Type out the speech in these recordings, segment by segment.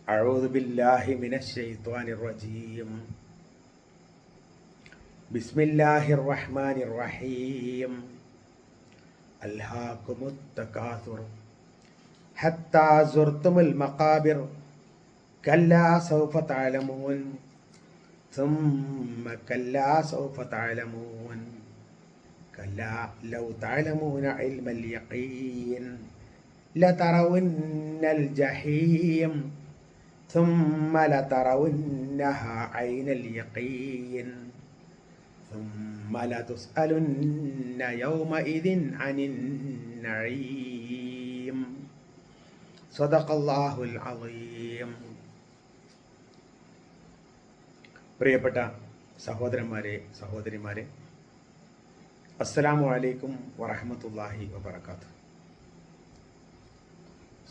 أعوذ بالله من الشيطان الرجيم. بسم الله الرحمن الرحيم. ألهاكم التكاثر حتى زرتم المقابر كلا سوف تعلمون ثم كلا سوف تعلمون كلا لو تعلمون علم اليقين لترون الجحيم ثم لترونها عين اليقين ثم لتسألن يومئذ عن النعيم. صدق الله العظيم. പ്രിയപ്പെട്ട സഹോദരന്മാരെ, സഹോദരിമാരെ, അസ്സലാമു അലൈക്കും വറഹ്മത്തുള്ളാഹി വബറകാതുഹു.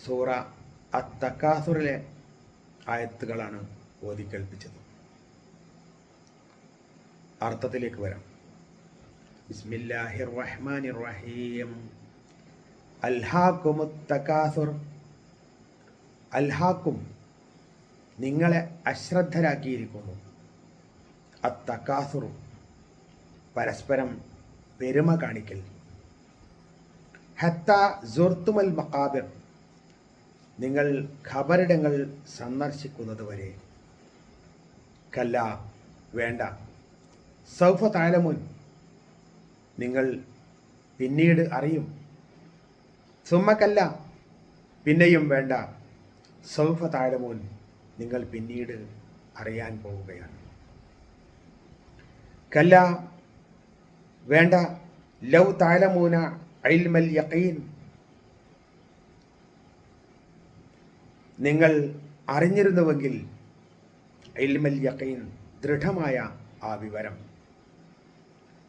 സൂറ അത്തക്കാസുറിലെ ആയത്തുകളാണ് ഓതിക്കേൽപ്പിച്ചത്. അർത്ഥത്തിലേക്ക് വരാം. ബിസ്മില്ലാഹിർ റഹ്മാനിർ റഹീം. അൽഹാക്കുമുത് തകാസുർ. അൽഹാക്കും, നിങ്ങളെ അശ്രദ്ധരാക്കിയിരിക്കുന്നു. അത്തകാസുർ, പരസ്പരം പെരുമ കാണിക്കൽ. ഹത്ത സുർത്തുമൽ മഖാബിർ, നിങ്ങൾ ഖബറിടങ്ങൾ സന്ദർശിക്കുന്നത് വരെ. കല്ല, വേണ്ട. സൗഫ താലമുൻ, നിങ്ങൾ പിന്നീട് അറിയും. സുമ്മക്കല്ല, പിന്നെയും വേണ്ട. സൗഫ താലമുൻ, നിങ്ങൾ പിന്നീട് അറിയാൻ പോവുകയാണ്. കല്ല, വേണ്ട. ലൗ താലമൂന ഇൽമൽ യഖീൻ, നിങ്ങൾ അറിഞ്ഞിരുന്നുവെങ്കിൽ ഇൽമൽ യഖീൻ, ദൃഢമായ ആ വിവരം.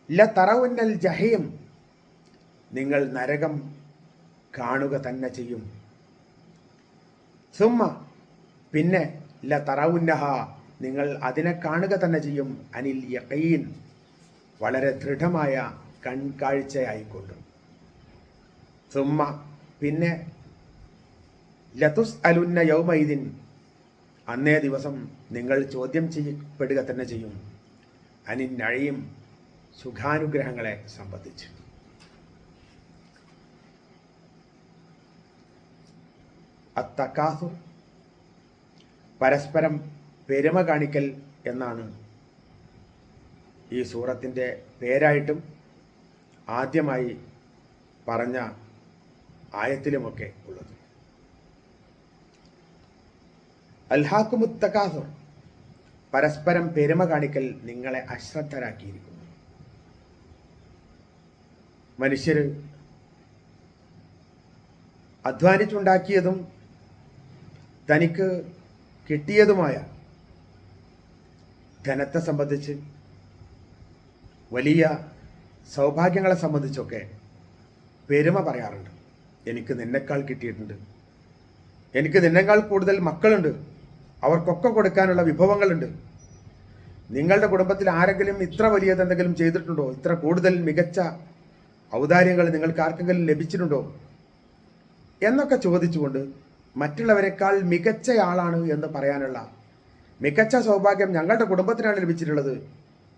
ലതറവുന്നൽ ജഹീം, നിങ്ങൾ നരകം കാണുക തന്നെ ചെയ്യും. സുമ്മ, പിന്നെ ലതറവുന്നഹ, നിങ്ങൾ അതിനെ കാണുക തന്നെ ചെയ്യും. അനിൽ യഖീൻ, വളരെ ദൃഢമായ കൺകാഴ്ചയായിക്കൊണ്ട്. സുമ്മ, പിന്നെ ലതുസ് അലുന്ന യൗമൈദിൻ, അന്നേ ദിവസം നിങ്ങൾ ചോദ്യം ചെയ്യപ്പെടുക തന്നെ ചെയ്യും. അനിൻ നഴയും, സുഖാനുഗ്രഹങ്ങളെ സംബന്ധിച്ച്. അത്തക്കാസുർ, പരസ്പരം പെരുമ കാണിക്കൽ എന്നാണ് ഈ സൂറത്തിൻ്റെ പേരായിട്ടും ആദ്യമായി പറഞ്ഞ ആയത്തിലുമൊക്കെ ഉള്ളത്. അൽഹാക്കുമുത് തകാസുർ, പരസ്പരം പെരുമ കാണിക്കൽ നിങ്ങളെ അശ്രദ്ധരാക്കിയിരിക്കുന്നു. മനുഷ്യർ അധ്വാനിച്ചുണ്ടാക്കിയതും തനിക്ക് കിട്ടിയതുമായ ധനത്തെ സംബന്ധിച്ച്, വലിയ സൗഭാഗ്യങ്ങളെ സംബന്ധിച്ചൊക്കെ പെരുമ പറയാറുണ്ട്. എനിക്ക് നിന്നെക്കാൾ കിട്ടിയിട്ടുണ്ട്, എനിക്ക് നിന്നെക്കാൾ കൂടുതൽ മക്കളുണ്ട്, അവർക്കൊക്കെ കൊടുക്കാനുള്ള വിഭവങ്ങളുണ്ട്, നിങ്ങളുടെ കുടുംബത്തിൽ ആരെങ്കിലും ഇത്ര വലിയതെന്തെങ്കിലും ചെയ്തിട്ടുണ്ടോ, ഇത്ര കൂടുതൽ മികച്ച ഔദാര്യങ്ങൾ നിങ്ങൾക്ക് ആർക്കെങ്കിലും ലഭിച്ചിട്ടുണ്ടോ എന്നൊക്കെ ചോദിച്ചുകൊണ്ട് മറ്റുള്ളവരെക്കാൾ മികച്ചയാളാണ് എന്ന് പറയാനുള്ള മികച്ച സൗഭാഗ്യം ഞങ്ങളുടെ കുടുംബത്തിനാണ് ലഭിച്ചിട്ടുള്ളത്,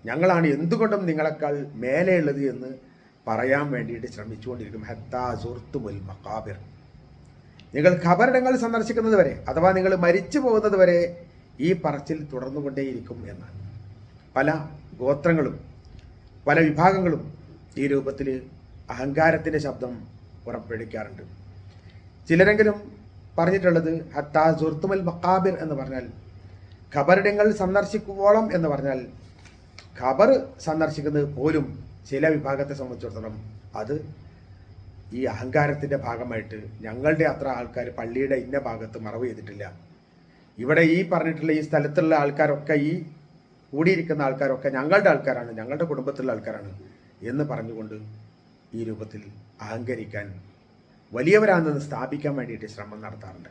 ഞങ്ങളാണ് എന്തുകൊണ്ടും നിങ്ങളെക്കാൾ മേലെയുള്ളത് എന്ന് പറയാൻ വേണ്ടിയിട്ട് ശ്രമിച്ചുകൊണ്ടിരിക്കും. ഹത്താ സുർത്തുമുൽ മഖാബിർ, നിങ്ങൾ ഖബറിടങ്ങൾ സന്ദർശിക്കുന്നത് വരെ, അഥവാ നിങ്ങൾ മരിച്ചു പോകുന്നത് വരെ ഈ പറച്ചിൽ തുടർന്നുകൊണ്ടേയിരിക്കും എന്നാണ്. പല ഗോത്രങ്ങളും പല വിഭാഗങ്ങളും ഈ രൂപത്തിൽ അഹങ്കാരത്തിൻ്റെ ശബ്ദം പുറപ്പെടുവിക്കാറുണ്ട്. ചിലരെങ്കിലും പറഞ്ഞിട്ടുള്ളത് ഹത്താ സുർത്തുമൽ മഖാബിർ എന്ന് പറഞ്ഞാൽ ഖബറിടങ്ങൾ സന്ദർശിക്കുവോളം എന്ന് പറഞ്ഞാൽ, ഖബർ സന്ദർശിക്കുന്നത് പോലും ചില വിഭാഗത്തെ സംബന്ധിച്ചിടത്തോളം അത് ഈ അഹങ്കാരത്തിൻ്റെ ഭാഗമായിട്ട്, ഞങ്ങളുടെ അത്ര ആൾക്കാർ പള്ളിയുടെ ഇന്ന ഭാഗത്ത് മറവ് ചെയ്തിട്ടില്ല, ഇവിടെ ഈ പറഞ്ഞിട്ടുള്ള ഈ സ്ഥലത്തുള്ള ആൾക്കാരൊക്കെ, ഈ കൂടിയിരിക്കുന്ന ആൾക്കാരൊക്കെ ഞങ്ങളുടെ ആൾക്കാരാണ്, ഞങ്ങളുടെ കുടുംബത്തിലുള്ള ആൾക്കാരാണ് എന്ന് പറഞ്ഞുകൊണ്ട് ഈ രൂപത്തിൽ അഹങ്കരിക്കാൻ, വലിയവരാണെന്ന് സ്ഥാപിക്കാൻ വേണ്ടിയിട്ട് ശ്രമം നടത്താറുണ്ട്.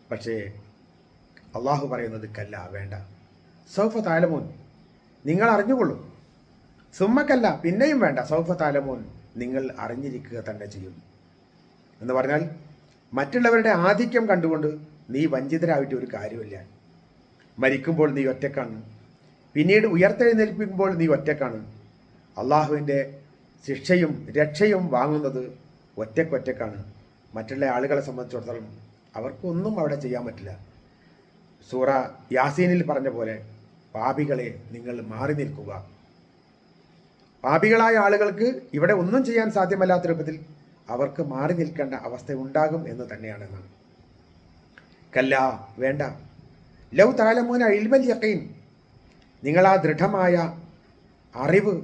പക്ഷേ അള്ളാഹു പറയുന്നത് കല്ല, വേണ്ട. സൗഫ താലമോൻ, നിങ്ങൾ അറിഞ്ഞുകൊള്ളൂ. സുമ്മക്കല്ല, പിന്നെയും വേണ്ട. സൗഫ താലമോൻ, നിങ്ങൾ അറിഞ്ഞിരിക്കുക തന്നെ ചെയ്യും എന്ന് പറഞ്ഞാൽ, മറ്റുള്ളവരുടെ ആധിക്യം കണ്ടുകൊണ്ട് നീ വഞ്ചിതരായിട്ട് ഒരു കാര്യമില്ല. മരിക്കുമ്പോൾ നീ ഒറ്റക്കാണ്, പിന്നീട് ഉയർത്തെഴുന്നേൽപ്പിക്കുമ്പോൾ നീ ഒറ്റക്കാണ്. അള്ളാഹുവിൻ്റെ ശിക്ഷയും രക്ഷയും വാങ്ങുന്നത് ഒറ്റക്കൊറ്റക്കാണ്. മറ്റുള്ള ആളുകളെ സംബന്ധിച്ചിടത്തോളം അവർക്കൊന്നും അവിടെ ചെയ്യാൻ പറ്റില്ല. സൂറ യാസീനിൽ പറഞ്ഞ പോലെ പാപികളെ നിങ്ങൾ മാറി നിൽക്കുക. പാപികളായ ആളുകൾക്ക് ഇവിടെ ഒന്നും ചെയ്യാൻ സാധ്യമല്ലാത്ത രൂപത്തിൽ അവർക്ക് മാറി നിൽക്കേണ്ട അവസ്ഥ ഉണ്ടാകും എന്ന് തന്നെയാണെന്നാണ്. കല്ല, വേണ്ട. ലൗ താലമൂന ഇൽമൽ യഖീൻ, നിങ്ങൾ ആ ദൃഢമായ അറിവ്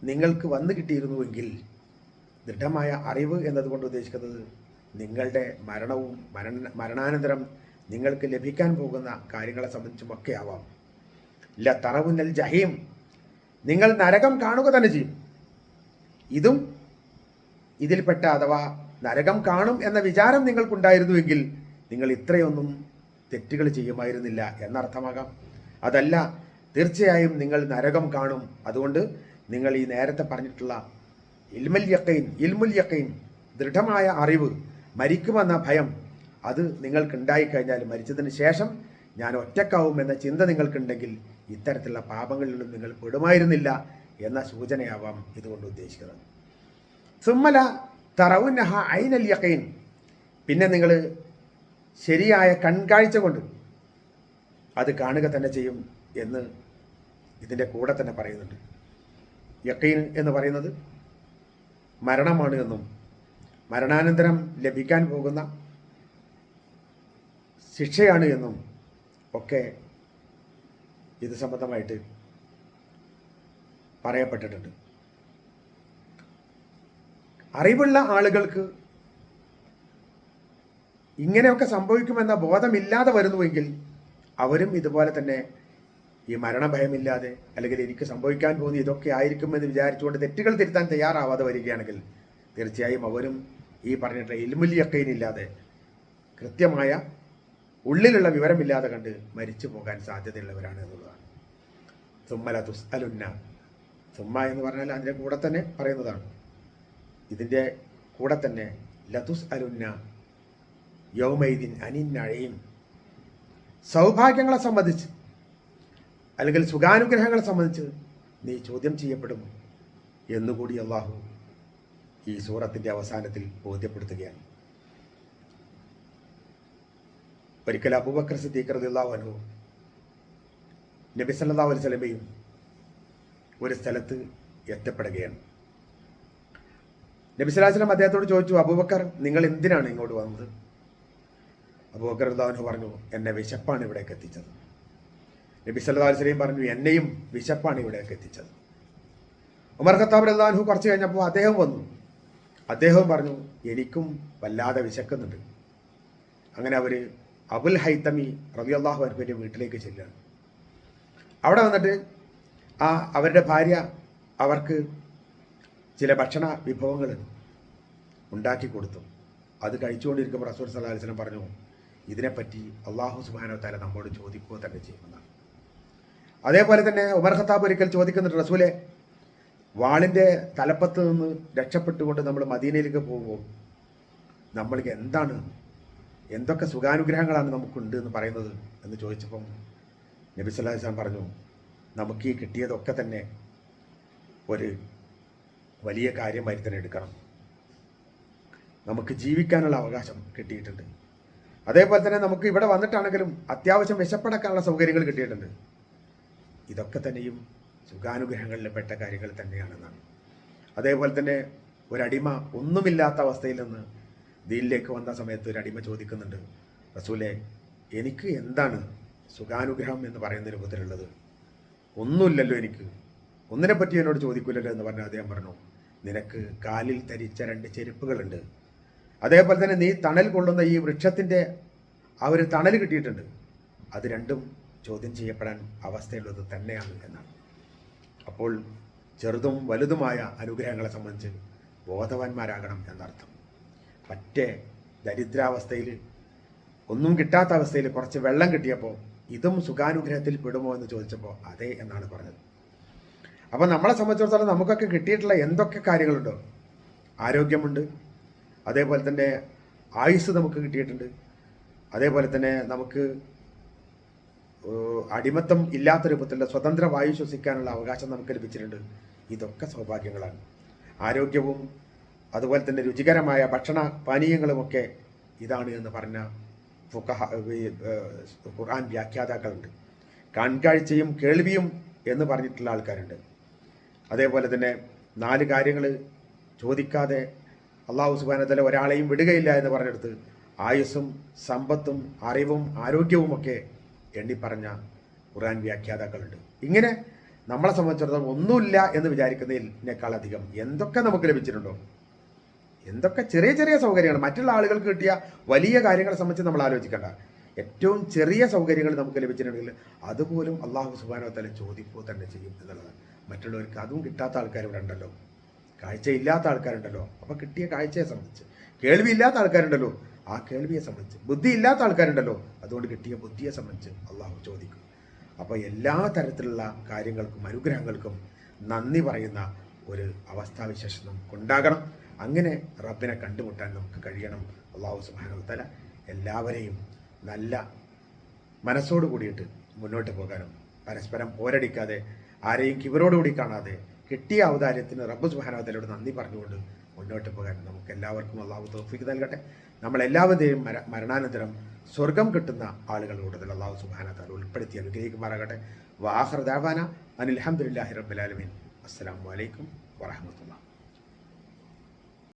നിങ്ങൾക്ക് വന്നു കിട്ടിയിരുന്നുവെങ്കിൽ, ദൃഢമായ അറിവ് എന്നതുകൊണ്ട് ഉദ്ദേശിക്കുന്നത് നിങ്ങളുടെ മരണവും മരണാനന്തരം നിങ്ങൾക്ക് ലഭിക്കാൻ പോകുന്ന കാര്യങ്ങളെ സംബന്ധിച്ചുമൊക്കെ ആവാം. ല തറവുന്നൽ ജഹീം, നിങ്ങൾ നരകം കാണുക തന്നെ ചെയ്യും. ഇതും ഇതിൽപ്പെട്ട, അഥവാ നരകം കാണും എന്ന വിചാരം നിങ്ങൾക്കുണ്ടായിരുന്നുവെങ്കിൽ നിങ്ങൾ ഇത്രയൊന്നും തെറ്റുകൾ ചെയ്യുമായിരുന്നില്ല എന്നർത്ഥമാകാം. അതല്ല, തീർച്ചയായും നിങ്ങൾ നരകം കാണും. അതുകൊണ്ട് നിങ്ങൾ ഈ നേരത്തെ പറഞ്ഞിട്ടുള്ള ഇൽമുൽ യഖീൻ, ദൃഢമായ അറിവ്, മരിക്കുമെന്ന ഭയം, അത് നിങ്ങൾക്കുണ്ടായിക്കഴിഞ്ഞാൽ മരിച്ചതിന് ശേഷം ഞാൻ ഒറ്റക്കാവും എന്ന ചിന്ത നിങ്ങൾക്കുണ്ടെങ്കിൽ ഇത്തരത്തിലുള്ള പാപങ്ങളിലും നിങ്ങൾ പെടുമായിരുന്നില്ല എന്ന സൂചനയാവാം ഇതുകൊണ്ട് ഉദ്ദേശിക്കുന്നത്. സുമ്മല തറവുന്നഹ ഐനൽ യഖീൻ, പിന്നെ നിങ്ങൾ ശരിയായ കൺകാഴ്ച കൊണ്ട് അത് കാണുക തന്നെ ചെയ്യും എന്ന് ഇതിൻ്റെ കൂടെ തന്നെ പറയുന്നുണ്ട്. യഖീൻ എന്ന് പറയുന്നത് മരണമാണ് എന്നും മരണാനന്തരം ലഭിക്കാൻ പോകുന്ന ശിക്ഷയാണ് എന്നും ഒക്കെ ഇത് സംബന്ധമായിട്ട് പറയപ്പെട്ടിട്ടുണ്ട്. അറിവുള്ള ആളുകൾക്ക് ഇങ്ങനെയൊക്കെ സംഭവിക്കുമെന്ന ബോധമില്ലാതെ വരുന്നുവെങ്കിൽ അവരും ഇതുപോലെ തന്നെ ഈ മരണഭയമില്ലാതെ, അല്ലെങ്കിൽ എനിക്ക് സംഭവിക്കാൻ പോകുന്ന ഇതൊക്കെ ആയിരിക്കുമെന്ന് വിചാരിച്ചുകൊണ്ട് തെറ്റുകൾ തിരുത്താൻ തയ്യാറാവാതെ വരികയാണെങ്കിൽ തീർച്ചയായും അവരും ഈ പറഞ്ഞിട്ടുള്ള ഇൽമുൽ യഖീനില്ലാതെ, കൃത്യമായ ഉള്ളിലുള്ള വിവരമില്ലാതെ കണ്ട് മരിച്ചു പോകാൻ സാധ്യതയുള്ളവരാണ് എന്നുള്ളതാണ്. സുമ്മല തുസ്അലുന്ന, സുമ്മ എന്ന് പറഞ്ഞാൽ അതിൻ്റെ കൂടെ തന്നെ പറയുന്നതാണ്. ഇതിൻ്റെ കൂടെ തന്നെ ലതുസ്അലുന്ന യൗമൈദിൻ അനിന്നഴയും, സൗഭാഗ്യങ്ങളെ സംബന്ധിച്ച് അല്ലെങ്കിൽ സുഖാനുഗ്രഹങ്ങളെ സംബന്ധിച്ച് നീ ചോദ്യം ചെയ്യപ്പെടും എന്നുകൂടി അള്ളാഹു ഈ സൂറത്തിൻ്റെ അവസാനത്തിൽ ബോധ്യപ്പെടുത്തുകയാണ്. ഒരിക്കൽ അബൂബക്കർ സിദ്ദീഖ് റളിയല്ലാഹു അൻഹു നബി സല്ലല്ലാഹു അലൈഹി വസല്ലമയും ഒരു സ്ഥലത്ത് എത്തപ്പെടുകയാണ്. നബി സല്ലല്ലാഹു അലൈഹി വസല്ലം അദ്ദേഹത്തോട് ചോദിച്ചു, അബൂബക്കർ, നിങ്ങൾ എന്തിനാണ് ഇങ്ങോട്ട് വന്നത്? അബൂബക്കർ റളിയല്ലാഹു അൻഹു പറഞ്ഞു, എന്നെ വിശപ്പാണ് ഇവിടേക്ക് എത്തിച്ചത്. നബി സല്ലല്ലാഹു അലൈഹി വസല്ലം പറഞ്ഞു, എന്നെയും വിശപ്പാണ് ഇവിടേക്ക് എത്തിച്ചത്. ഉമർ ഖത്താബ് റളിയല്ലാഹു അൻഹു കുറച്ച് കഴിഞ്ഞപ്പോൾ അദ്ദേഹം വന്നു. അദ്ദേഹം പറഞ്ഞു, എനിക്കും വല്ലാതെ വിശക്കുന്നുണ്ട്. അങ്ങനെ അവർ അബുൽ ഹൈതമി റളിയല്ലാഹു അൻഹുവിൻ്റെ വീട്ടിലേക്ക് ചെല്ലുകയാണ്. അവിടെ വന്നിട്ട് അവരുടെ ഭാര്യ അവർക്ക് ചില ഭക്ഷണ വിഭവങ്ങൾ ഉണ്ടാക്കി കൊടുത്തു. അത് കഴിച്ചുകൊണ്ടിരിക്കുമ്പോൾ റസൂൽ സല്ലല്ലാഹു അലൈഹി വസല്ലം പറഞ്ഞു, ഇതിനെപ്പറ്റി അള്ളാഹു സുബ്ഹാനഹു വ തആല നമ്മോട് ചോദിക്കുക തന്നെ ചെയ്യുമെന്നാണ്. അതേപോലെ തന്നെ ഉമർ ഖത്താബ് ഒരിക്കൽ ചോദിക്കുന്നുണ്ട്, റസൂലെ, വാളിൻ്റെ തലപ്പത്ത് നിന്ന് രക്ഷപ്പെട്ടുകൊണ്ട് നമ്മൾ മദീനയിലേക്ക് പോകുമ്പോൾ നമ്മൾക്ക് എന്തൊക്കെ സുഖാനുഗ്രഹങ്ങളാണ് നമുക്കുണ്ട് എന്ന് പറയുന്നത് എന്ന് ചോദിച്ചപ്പം നബി സല്ലല്ലാഹു അലൈഹി വസല്ലം പറഞ്ഞു, നമുക്ക് ഈ കിട്ടിയതൊക്കെ തന്നെ ഒരു വലിയ കാര്യമായി തന്നെ എടുക്കണം. നമുക്ക് ജീവിക്കാനുള്ള അവകാശം കിട്ടിയിട്ടുണ്ട്. അതേപോലെ തന്നെ നമുക്ക് ഇവിടെ വന്നിട്ടാണെങ്കിലും അത്യാവശ്യം വിശപ്പടക്കാനുള്ള സൗകര്യങ്ങൾ കിട്ടിയിട്ടുണ്ട്. ഇതൊക്കെ തന്നെയും സുഖാനുഗ്രഹങ്ങളിൽ പെട്ട കാര്യങ്ങൾ തന്നെയാണെന്നാണ്. അതേപോലെ തന്നെ ഒരടിമ ഒന്നുമില്ലാത്ത അവസ്ഥയിൽ നിന്ന് ദീനിലേക്ക് വന്ന സമയത്ത് ഒരു അടിമ ചോദിക്കുന്നുണ്ട്, റസൂലെ, എനിക്ക് എന്താണ് സുഖാനുഗ്രഹം എന്ന് പറയുന്ന രൂപത്തിലുള്ളത്? ഒന്നുമില്ലല്ലോ, എനിക്ക് ഒന്നിനെപ്പറ്റി എന്നോട് ചോദിക്കില്ലല്ലോ എന്ന് പറഞ്ഞാൽ അദ്ദേഹം പറഞ്ഞു, നിനക്ക് കാലിൽ ധരിച്ച 2 ചെരുപ്പുകളുണ്ട്. അതേപോലെ തന്നെ നീ തണൽ കൊള്ളുന്ന ഈ വൃക്ഷത്തിൻ്റെ ആ ഒരു തണൽ കിട്ടിയിട്ടുണ്ട്. അത് രണ്ടും ചോദ്യം ചെയ്യപ്പെടാൻ അവസ്ഥയുള്ളത് തന്നെയാണ് എന്നാണ്. അപ്പോൾ ചെറുതും വലുതുമായ അനുഗ്രഹങ്ങളെ സംബന്ധിച്ച് ബോധവാന്മാരാകണം എന്നർത്ഥം. മറ്റേ ദരിദ്രാവസ്ഥയിൽ, ഒന്നും കിട്ടാത്ത അവസ്ഥയിൽ കുറച്ച് വെള്ളം കിട്ടിയപ്പോൾ ഇതും സുഖാനുഗ്രഹത്തിൽ പെടുമോ എന്ന് ചോദിച്ചപ്പോൾ അതെ എന്നാണ് പറഞ്ഞത്. അപ്പോൾ നമ്മളെ സംബന്ധിച്ചിടത്തോളം നമുക്കൊക്കെ കിട്ടിയിട്ടുള്ള എന്തൊക്കെ കാര്യങ്ങളുണ്ടോ, ആരോഗ്യമുണ്ട്, അതേപോലെ തന്നെ ആയുസ് നമുക്ക് കിട്ടിയിട്ടുണ്ട്, അതേപോലെ തന്നെ നമുക്ക് അടിമത്തം ഇല്ലാത്ത രൂപത്തിലുള്ള സ്വതന്ത്ര വായു ശ്വസിക്കാനുള്ള അവകാശം നമുക്ക് ലഭിച്ചിട്ടുണ്ട്. ഇതൊക്കെ സൗഭാഗ്യങ്ങളാണ്. ആരോഗ്യവും അതുപോലെ തന്നെ രുചികരമായ ഭക്ഷണ പാനീയങ്ങളുമൊക്കെ ഇതാണ് എന്ന് പറഞ്ഞ ഖുർആൻ വ്യാഖ്യാതാക്കളുണ്ട്. കൺകാഴ്ചയും കേൾവിയും എന്ന് പറഞ്ഞിട്ടുള്ള ആൾക്കാരുണ്ട്. അതേപോലെ തന്നെ 4 കാര്യങ്ങൾ ചോദിക്കാതെ അള്ളാഹു സുബ്ഹാനഹു വ തആല ഒരാളെയും വിടുകയില്ല എന്ന് പറഞ്ഞെടുത്ത് ആയുസ്സും സമ്പത്തും അറിവും ആരോഗ്യവുമൊക്കെ എണ്ണിപ്പറഞ്ഞ ഖുർആൻ വ്യാഖ്യാതാക്കളുണ്ട്. ഇങ്ങനെ നമ്മളെ സംബന്ധിച്ചിടത്തോളം ഒന്നുമില്ല എന്ന് വിചാരിക്കുന്നതിനേക്കാളധികം എന്തൊക്കെ നമുക്ക് ലഭിച്ചിട്ടുണ്ടോ, എന്തൊക്കെ ചെറിയ ചെറിയ സൗകര്യങ്ങൾ മറ്റുള്ള ആളുകൾക്ക് കിട്ടിയ വലിയ കാര്യങ്ങളെ സംബന്ധിച്ച് നമ്മൾ ആലോചിക്കേണ്ട. ഏറ്റവും ചെറിയ സൗകര്യങ്ങൾ നമുക്ക് ലഭിച്ചിട്ടുണ്ടെങ്കിൽ അതുപോലും അള്ളാഹു സുബ്ഹാനഹു വ തആല ചോദിക്കുക തന്നെ ചെയ്യും എന്നുള്ളതാണ്. മറ്റുള്ളവർക്ക് അതും കിട്ടാത്ത ആൾക്കാർ ഇവിടെ ഉണ്ടല്ലോ, കാഴ്ചയില്ലാത്ത ആൾക്കാരുണ്ടല്ലോ, അപ്പോൾ കിട്ടിയ കാഴ്ചയെ സംബന്ധിച്ച്, കേൾവിയില്ലാത്ത ആൾക്കാരുണ്ടല്ലോ, ആ കേൾവിയെ സംബന്ധിച്ച്, ബുദ്ധി ഇല്ലാത്ത ആൾക്കാരുണ്ടല്ലോ, അതുകൊണ്ട് കിട്ടിയ ബുദ്ധിയെ സംബന്ധിച്ച് അള്ളാഹു ചോദിക്കും. അപ്പോൾ എല്ലാ തരത്തിലുള്ള കാര്യങ്ങൾക്കും അനുഗ്രഹങ്ങൾക്കും നന്ദി പറയുന്ന ഒരു അവസ്ഥാവിശേഷം നമുക്കുണ്ടാകണം. അങ്ങനെ റബ്ബിനെ കണ്ടുമുട്ടാൻ നമുക്ക് കഴിയണം. അള്ളാഹു സുബ്ഹാനഹു വ തആല എല്ലാവരെയും നല്ല മനസ്സോട് കൂടിയിട്ട് മുന്നോട്ട് പോകാനും പരസ്പരം പോരടിക്കാതെ ആരെയും കിബറോടുകൂടി കാണാതെ കിട്ടിയ ഔദാര്യത്തിന് റബ്ബ് സുബ്ഹാനഹു വ തആലയോട് നന്ദി പറഞ്ഞുകൊണ്ട് മുന്നോട്ട് പോകാൻ നമുക്ക് എല്ലാവർക്കും അള്ളാഹു തൗഫീഖ് നൽകട്ടെ. നമ്മളെല്ലാവരുടെയും മരണാനന്തരം സ്വർഗം കിട്ടുന്ന ആളുകൾ കൂടുതൽ അള്ളാഹു സുബ്ഹാനഹു വ തആല ഉൾപ്പെടുത്തി അനുഗ്രഹിക്കുമാറാകട്ടെ. വആഖിറു ദഅവാന അനിൽ ഹംദുലില്ലാഹി റബ്ബിൽ ആലമീൻ. അസ്സലാമു അലൈക്കും വറഹ്മത്തുള്ളാഹി.